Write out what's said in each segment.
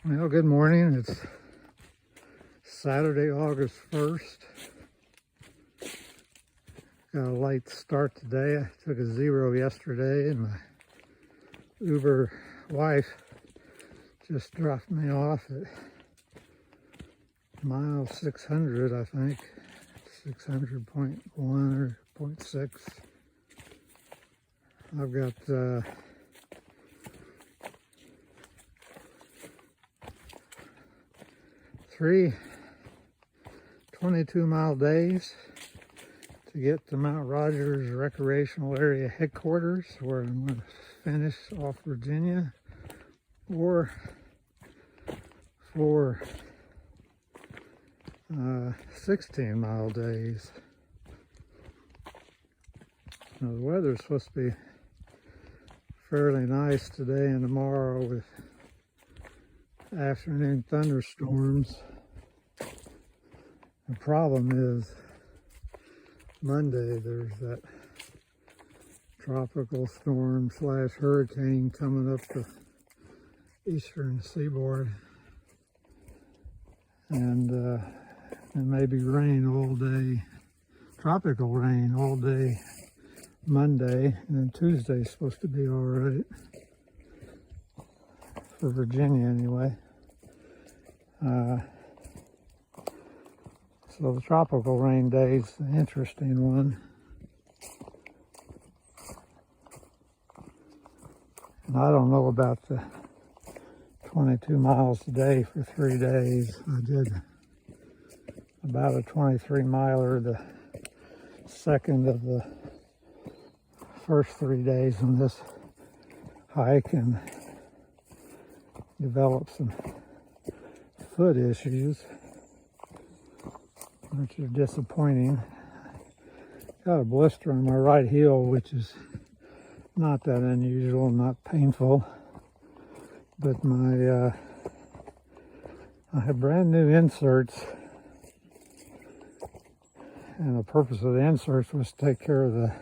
Well, good morning. It's Saturday, August 1st. Got a late start today. I took a zero yesterday, and my Uber wife just dropped me off at mile 600, I think. 600.1 or 0.6. I've got three 22-mile days to get to Mount Rogers Recreational Area Headquarters, where I'm going to finish off Virginia, or for 16-mile days. Now, the weather's supposed to be fairly nice today and tomorrow with afternoon thunderstorms. The problem is Monday there's that tropical storm / hurricane coming up the eastern seaboard, and it may be rain all day, tropical rain all day Monday, and then Tuesday's supposed to be all right for Virginia anyway. So the tropical rain day's the interesting one. And I don't know about the 22 miles a day for 3 days. I did about a 23 miler the second of the first 3 days on this hike and developed some foot issues, which are disappointing. Got a blister on my right heel, which is not that unusual, not painful, but I have brand new inserts, and the purpose of the inserts was to take care of the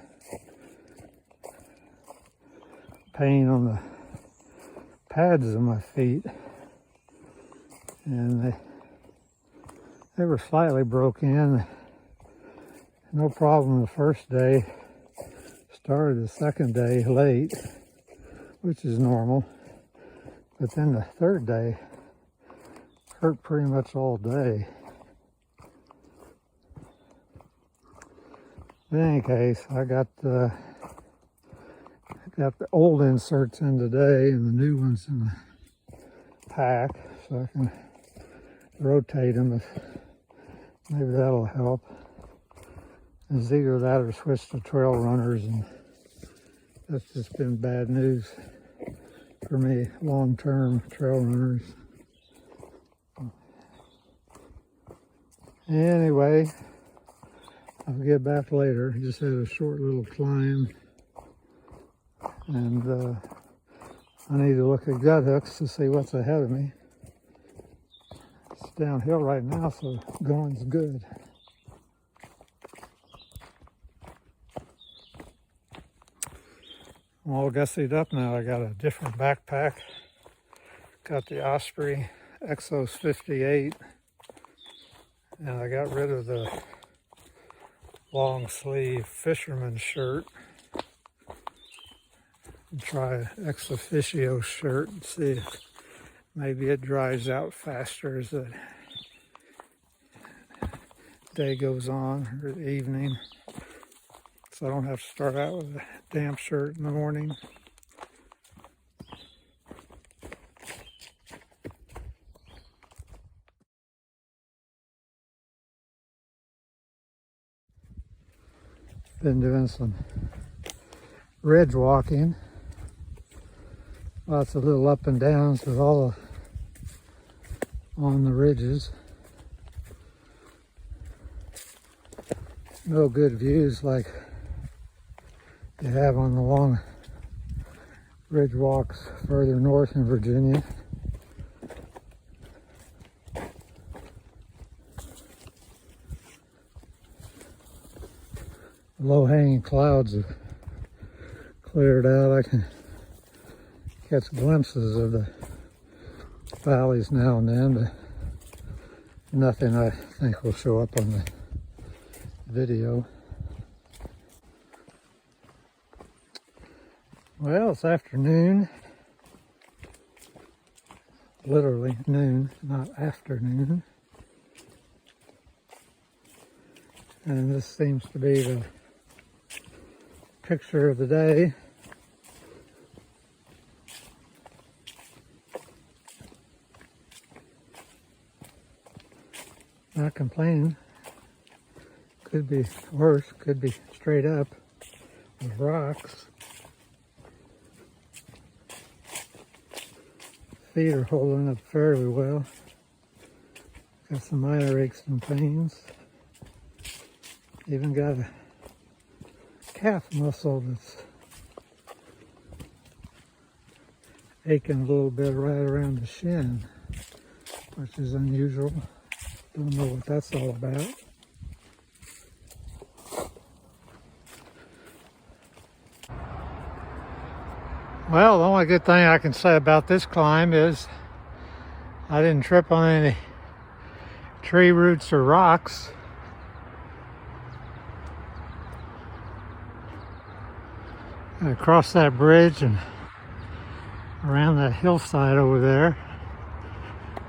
pain on the pads of my feet, and they were slightly broken. No problem the first day. Started the second day late, which is normal, but then the third day hurt pretty much all day. In any case, I got the old inserts in today and the new ones in the pack, so I can rotate them if maybe that'll help. It's either that or switch to trail runners, and that's just been bad news for me, long-term trail runners. Anyway, I'll get back later. Just had a short little climb, and I need to look at gut hooks to see what's ahead of me. It's downhill right now, so going's good. I'm all gussied up now. I got a different backpack. Got the Osprey Exos 58, and I got rid of the long sleeve fisherman shirt. And try an Ex Officio shirt and see if maybe it dries out faster as the day goes on, or the evening, so I don't have to start out with a damp shirt in the morning. Been doing some ridge walking. Lots of little up and downs with all on the ridges. No good views like you have on the long ridge walks further north in Virginia. Low-hanging clouds have cleared out. I can catch glimpses of the valleys now and then, but nothing I think will show up on the video. Well, it's afternoon. Literally noon, not afternoon. And this seems to be the picture of the day. Not complaining. Could be worse, could be straight up with rocks. Feet are holding up fairly well. Got some minor aches and pains. Even got a calf muscle that's aching a little bit right around the shin, which is unusual. Don't know what that's all about. Well, the only good thing I can say about this climb is I didn't trip on any tree roots or rocks. I crossed that bridge and around that hillside over there.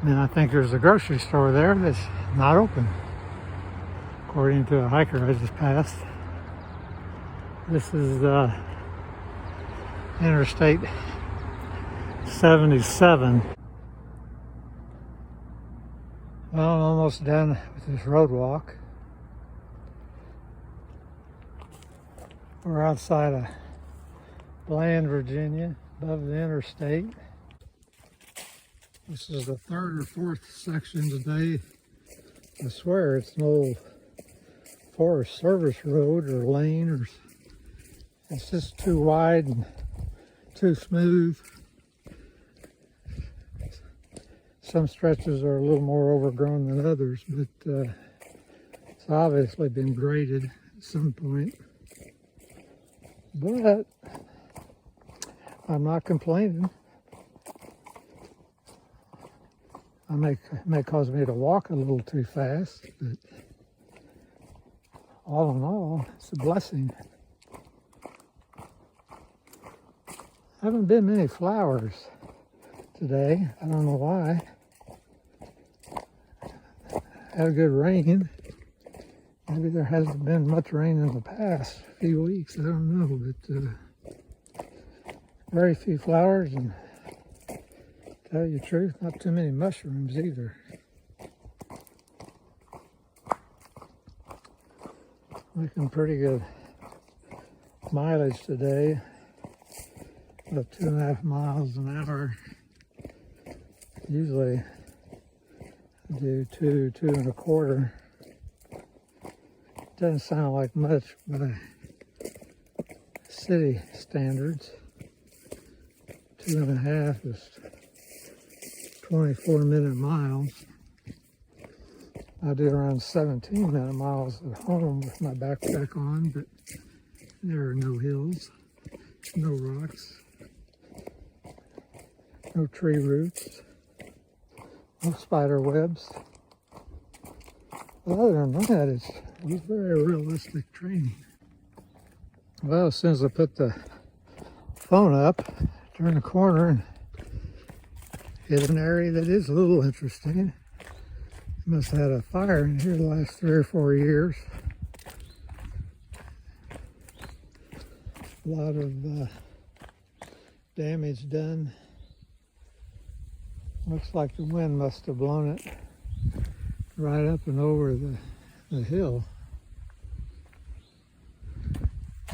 And I think there's a grocery store there that's not open, according to a hiker I just passed. This is Interstate 77. Well, I'm almost done with this road walk. We're outside of Bland, Virginia, above the interstate. This is the third or fourth section today. I swear it's an old Forest Service road or lane, or it's just too wide and too smooth. Some stretches are a little more overgrown than others, but it's obviously been graded at some point. But I'm not complaining. It may cause me to walk a little too fast, but all in all, it's a blessing. Haven't been many flowers today. I don't know why. Had a good rain. Maybe there hasn't been much rain in the past few weeks. I don't know, but very few flowers, and to tell you the truth, not too many mushrooms either. Making pretty good mileage today. About 2.5 miles an hour. Usually I do 2.25. Doesn't sound like much by city standards. 2.5 is 24-minute miles. I do around 17-minute miles at home with my backpack on, but there are no hills, no rocks, no tree roots, no spider webs. But other than that, it was very realistic training. Well, as soon as I put the phone up, turn the corner and hit an area that is a little interesting. Must have had a fire in here the last 3 or 4 years. A lot of damage done. Looks like the wind must have blown it right up and over the hill.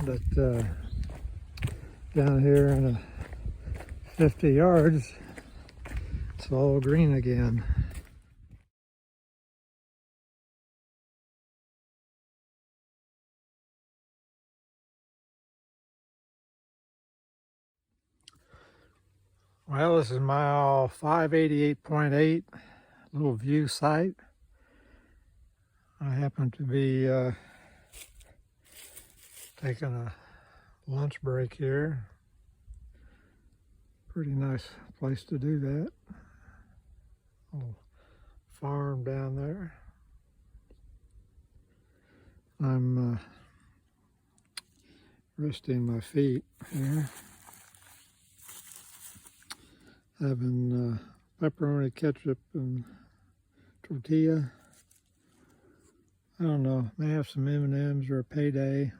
But down here in 50 yards, it's all green again. Well, this is mile 588.8, little view site. I happen to be taking a lunch break here. Pretty nice place to do that. little farm down there. I'm resting my feet here. Having pepperoni ketchup and tortilla. I don't know, may have some M&Ms or a payday.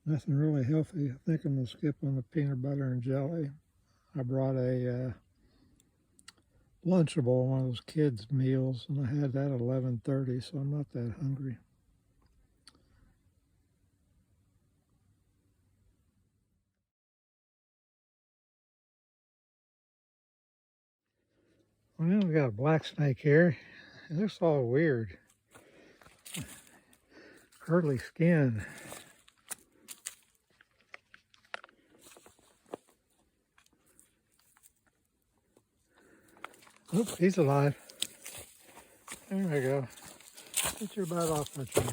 Nothing really healthy. I think I'm gonna skip on the peanut butter and jelly. I brought a Lunchable, one of those kids' meals, and I had that at 11:30, so I'm not that hungry. Well, we got a black snake here. It looks all weird. Curly skin. Oops, he's alive. There we go. Get your butt off the tree.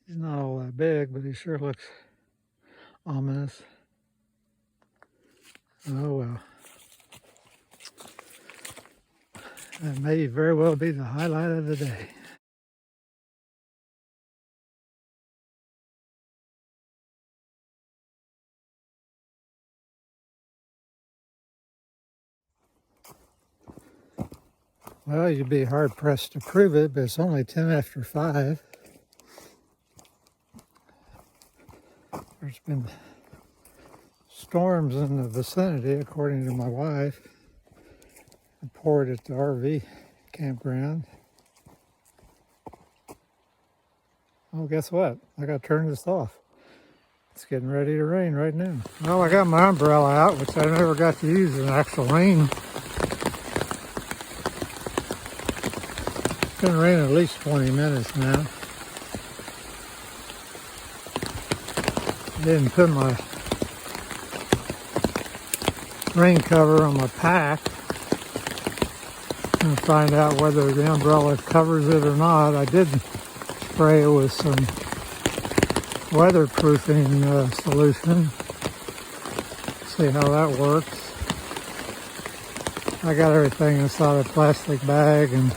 He's not all that big, but he sure looks ominous. Oh well. That may very well be the highlight of the day. Well, you'd be hard pressed to prove it, but it's only 10 after 5. There's been storms in the vicinity, according to my wife. Reported at the RV campground. Oh, guess what? I got to turn this off. It's getting ready to rain right now. Well, I got my umbrella out, which I never got to use in actual rain. It's been raining at least 20 minutes now. I didn't put my rain cover on my pack. I'm gonna find out whether the umbrella covers it or not. I did spray it with some weatherproofing solution. See how that works. I got everything inside a plastic bag and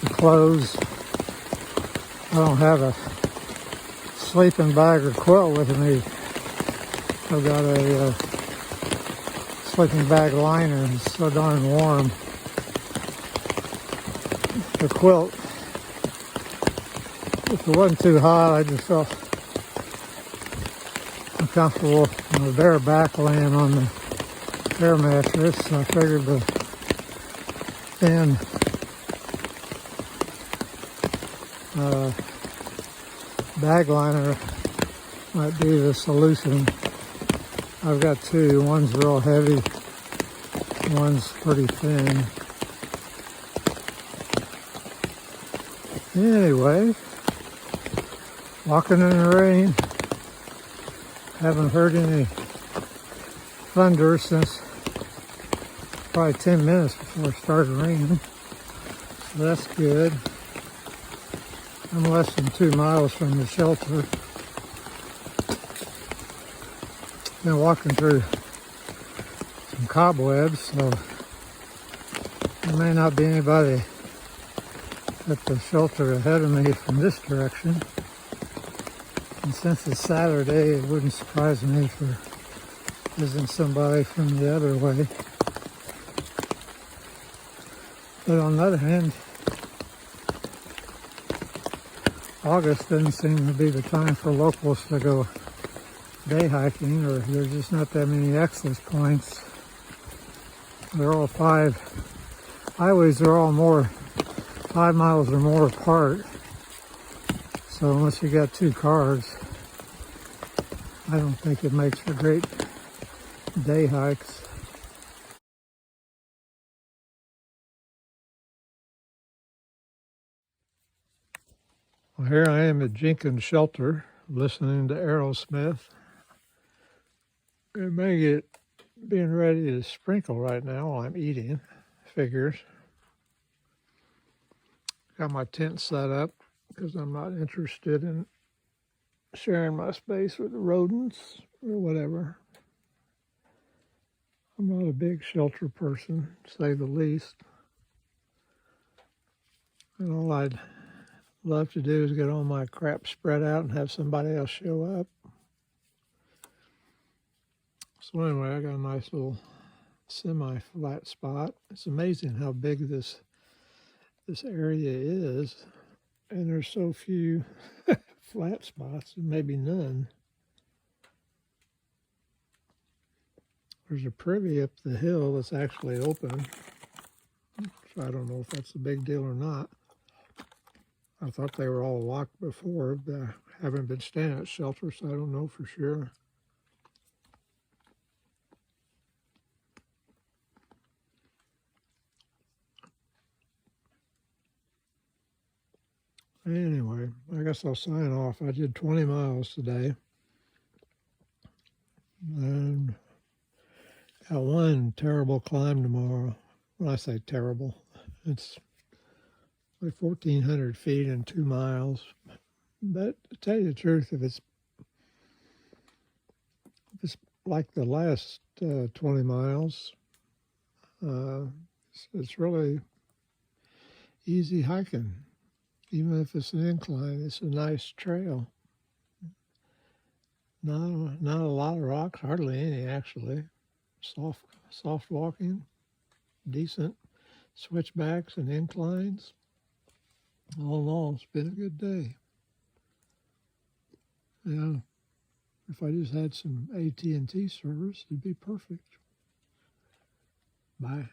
the clothes. I don't have a sleeping bag or quilt with me. I've got a sleeping bag liner. It's so darn warm. The quilt, if it wasn't too hot, I just felt uncomfortable on the bare back laying on the air mattress. So I figured the thin bag liner might be the solution. I've got two. One's real heavy, one's pretty thin. Anyway, walking in the rain. Haven't heard any thunder since probably 10 minutes before it started raining. So that's good. I'm less than 2 miles from the shelter. Been walking through some cobwebs, so there may not be anybody at the shelter ahead of me from this direction. And since it's Saturday, it wouldn't surprise me if there isn't somebody from the other way. But on the other hand, August doesn't seem to be the time for locals to go day hiking, or there's just not that many access points. They're all highways are all 5 miles or more apart. So unless you got 2 cars, I don't think it makes for great day hikes. Well, here I am at Jenkins Shelter listening to Aerosmith. It may get being ready to sprinkle right now while I'm eating. Figures. Got my tent set up because I'm not interested in sharing my space with the rodents or whatever. I'm not a big shelter person, to say the least. And all I'd love to do is get all my crap spread out and have somebody else show up. So anyway, I got a nice little semi-flat spot. It's amazing how big this area is, and there's so few flat spots, maybe none. There's a privy up the hill that's actually open, so I don't know if that's a big deal or not. I thought they were all locked before, but I haven't been staying at shelter, so I don't know for sure. Anyway, I guess I'll sign off. I did 20 miles today. And got one terrible climb tomorrow. When I say terrible, it's like 1,400 feet in 2 miles. But to tell you the truth, if it's like the last 20 miles, it's really easy hiking. Even if it's an incline, it's a nice trail. Not a lot of rocks, hardly any actually. Soft walking, decent switchbacks and inclines. All in all, it's been a good day. Yeah, if I just had some AT&T service, it'd be perfect. Bye.